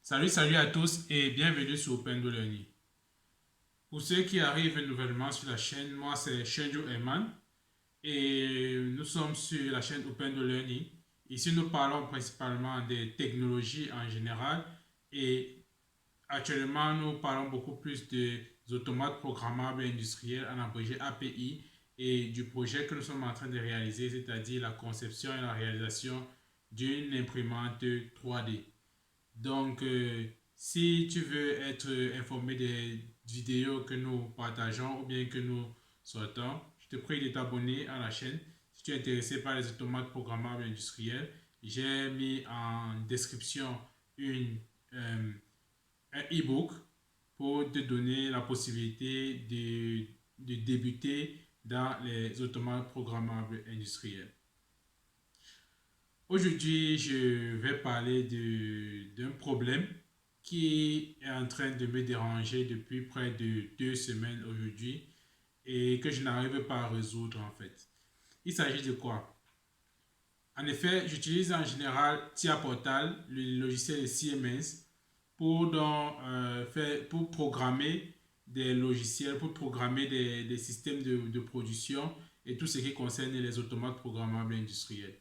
Salut à tous et bienvenue sur Open Learning. Pour ceux qui arrivent nouvellement sur la chaîne, moi c'est Shenjo Eman et nous sommes sur la chaîne Open Learning. Ici nous parlons principalement des technologies en général et actuellement nous parlons beaucoup plus des automates programmables industriels en abrégé API et du projet que nous sommes en train de réaliser, c'est-à-dire la conception et la réalisation d'une imprimante 3D. Donc, si tu veux être informé des vidéos que nous partageons ou bien que nous sortons, je te prie de t'abonner à la chaîne. Si tu es intéressé par les automates programmables industriels, j'ai mis en description un e-book pour te donner la possibilité de débuter dans les automates programmables industriels. Aujourd'hui, je vais parler d'un problème qui est en train de me déranger depuis près de 2 semaines aujourd'hui et que je n'arrive pas à résoudre en fait. Il s'agit de quoi? En effet, j'utilise en général TIA Portal, le logiciel de Siemens, pour programmer des logiciels, pour programmer des systèmes de production et tout ce qui concerne les automates programmables industriels.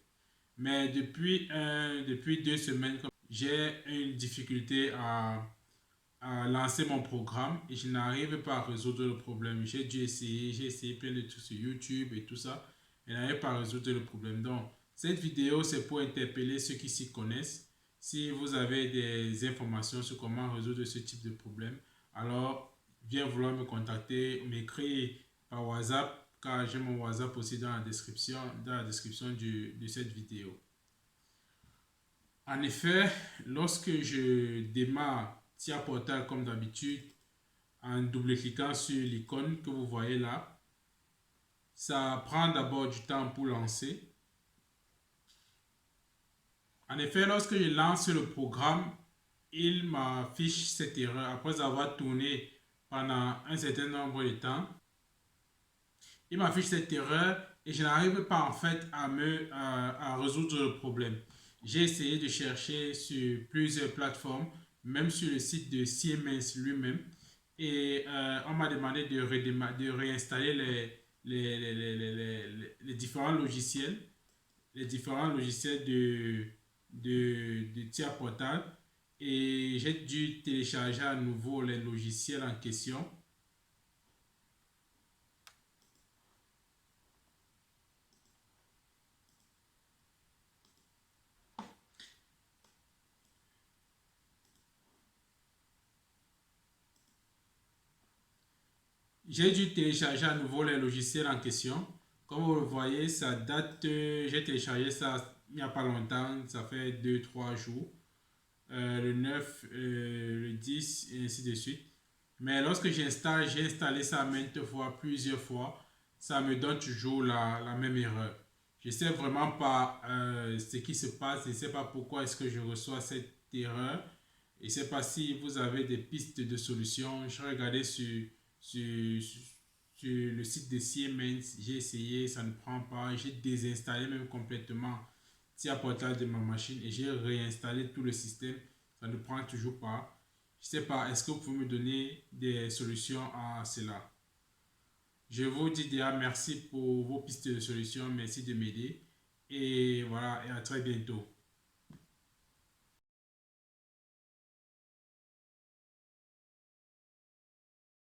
Mais depuis 2 semaines, j'ai une difficulté à lancer mon programme et je n'arrive pas à résoudre le problème. J'ai essayé plein de trucs sur YouTube et tout ça, et je n'arrive pas à résoudre le problème. Donc, cette vidéo, c'est pour interpeller ceux qui s'y connaissent. Si vous avez des informations sur comment résoudre ce type de problème, alors viens vouloir me contacter, m'écrire par WhatsApp, car j'ai mon WhatsApp aussi dans la description de cette vidéo. En effet, lorsque je démarre TIA Portal comme d'habitude, en double-cliquant sur l'icône que vous voyez là, ça prend d'abord du temps pour lancer. En effet, lorsque je lance le programme, il m'affiche cette erreur après avoir tourné pendant un certain nombre de temps. Il m'affiche cette erreur et je n'arrive pas en fait à résoudre le problème. J'ai essayé de chercher sur plusieurs plateformes, même sur le site de Siemens lui-même, et on m'a demandé de réinstaller les différents logiciels, de TIA Portal, et j'ai dû télécharger à nouveau les logiciels en question. J'ai dû télécharger à nouveau les logiciels en question. Comme vous le voyez, ça date, j'ai téléchargé ça il n'y a pas longtemps, ça fait 2 3 jours. Le 9, le 10 et ainsi de suite. Mais lorsque j'ai installé ça maintes fois, plusieurs fois, ça me donne toujours la même erreur. Je ne sais vraiment pas ce qui se passe, je ne sais pas pourquoi est-ce que je reçois cette erreur. Je ne sais pas si vous avez des pistes de solutions. Je regardais sur, sur le site de Siemens, j'ai essayé, ça ne prend pas. J'ai désinstallé même complètement TIA Portal de ma machine et j'ai réinstallé tout le système. Ça ne prend toujours pas. Je ne sais pas, est-ce que vous pouvez me donner des solutions à cela? Je vous dis déjà merci pour vos pistes de solutions. Merci de m'aider. Et voilà, et à très bientôt.